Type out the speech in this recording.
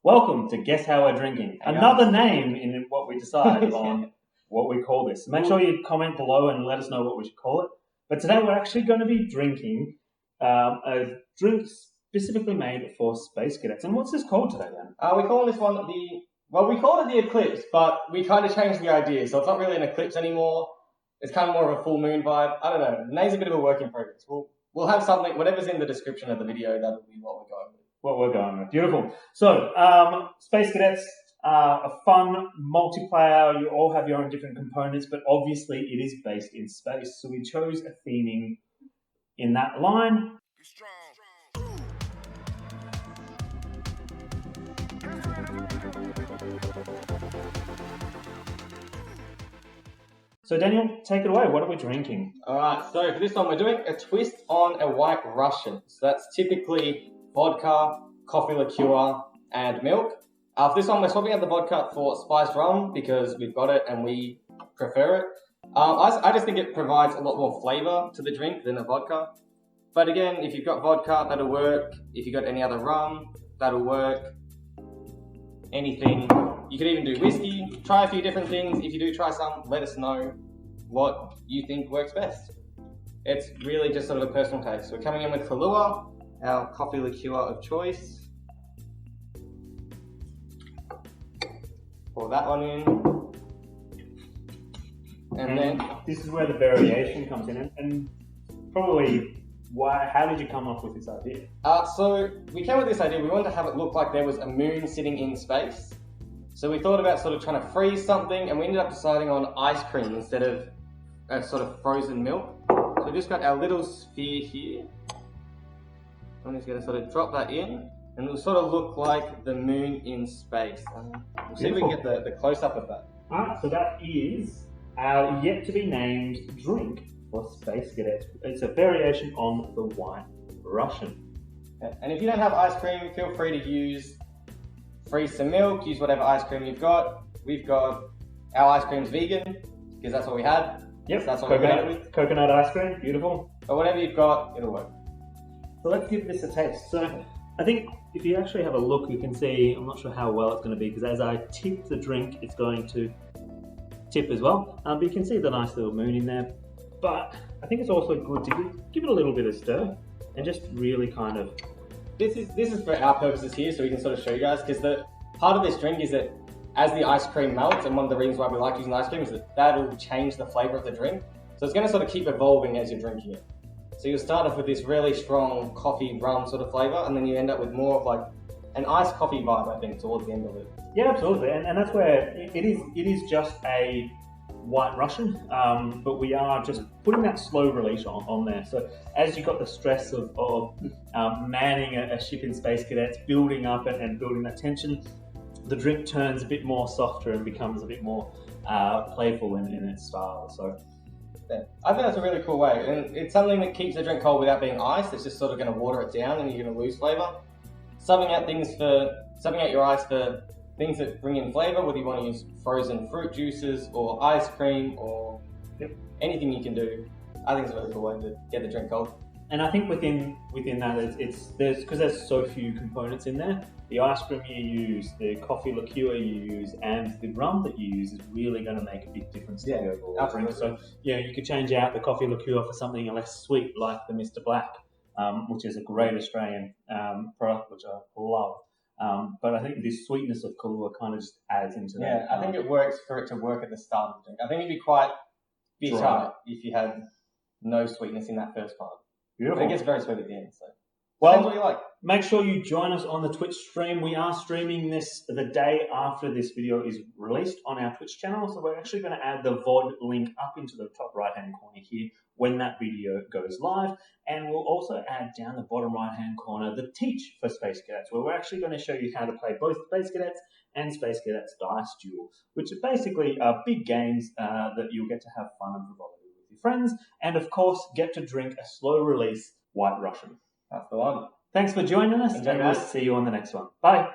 Welcome to Guess How We're Drinking. Another name in what we decide on what we call this. Make sure you comment below and let us know what we should call it. But today we're actually going to be drinking a drink specifically made for Space Cadets. And what's this called today, Dan? We call this one we called it the Eclipse, but we kind of changed the idea. So it's not really an eclipse anymore. It's kind of more of a full moon vibe. I don't know. The name's a bit of a work in progress. We'll have something, whatever's in the description of the video, that'll be what we're going with. What we're going with. Beautiful. So, Space Cadets are a fun multiplayer. You all have your own different components, but obviously it is based in space. So we chose a theming in that line. So Daniel, take it away. What are we drinking? Alright, so for this one we're doing a twist on a White Russian. So that's typically vodka, coffee liqueur, and milk. For this one we're swapping out the vodka for spiced rum because we've got it and we prefer it. I just think it provides a lot more flavour to the drink than a vodka. But again, if you've got vodka, that'll work. If you've got any other rum, that'll work. Anything. You could even do whiskey. Try a few different things. If you do try some, let us know what you think works best. It's really just sort of a personal taste. We're coming in with Kahlua, our coffee liqueur of choice. Pour that one in. And then this is where the variation comes in, and probably how did you come up with this idea? So we came with this idea. We wanted to have it look like there was a moon sitting in space. So we thought about sort of trying to freeze something, and we ended up deciding on ice cream instead of a sort of frozen milk. So we just got our little sphere here. I'm just going to sort of drop that in, and it'll sort of look like the moon in space. We'll see if we can get the close-up of that. Alright, so that is our yet-to-be-named drink for Space Cadets. It's a variation on the White Russian. Yeah. And if you don't have ice cream, feel free to freeze some milk, use whatever ice cream you've got. We've got our ice cream's vegan, because that's what we had. Yep, so that's what we made it with. Coconut ice cream, beautiful. But whatever you've got, it'll work. So let's give this a taste. So I think if you actually have a look, you can see, I'm not sure how well it's going to be, because as I tip the drink, it's going to tip as well. But you can see the nice little moon in there. But I think it's also good to give it a little bit of stir, and just really kind of... This is for our purposes here, so we can sort of show you guys, because the part of this drink is that as the ice cream melts, and one of the reasons why we like using ice cream is that that'll change the flavour of the drink. So it's going to sort of keep evolving as you're drinking it. So you'll start off with this really strong coffee rum sort of flavour, and then you end up with more of like an iced coffee vibe, I think, towards the end of it. Yeah, absolutely, and that's where it is just a White Russian, but we are just putting that slow release on there. So as you've got the stress of manning a ship in Space Cadets, building up and building that tension, the drink turns a bit more softer and becomes a bit more playful in its style. So yeah, I think that's a really cool way, and it's something that keeps the drink cold without being iced. It's just sort of going to water it down, and you're going to lose flavour. Subbing out your ice for things that bring in flavour, whether you want to use frozen fruit juices or ice cream or anything you can do. I think it's a really cool way to get the drink cold. And I think within that, there's so few components in there. The ice cream you use, the coffee liqueur you use, and the rum that you use is really going to make a big difference to the overall drink. So you could change out the coffee liqueur for something less sweet, like the Mr. Black, which is a great Australian product, which I love. But I think this sweetness of Kahlua kind of just adds into that. Yeah, I think it works for it to work at the start of the drink. I think it'd be quite bitter if you had no sweetness in that first part. Beautiful. But it gets very sweet at the end. So well, what you like. Make sure you join us on the Twitch stream. We are streaming this the day after this video is released on our Twitch channel. So we're actually going to add the VOD link up into the top right-hand corner here when that video goes live. And we'll also add down the bottom right-hand corner the Teach for Space Cadets, where we're actually going to show you how to play both Space Cadets and Space Cadets Dice Duel, which are basically big games that you'll get to have fun and frivolity with your friends. And of course, get to drink a slow-release White Russian. That's the one. Thanks for joining us, and we'll see you on the next one. Bye.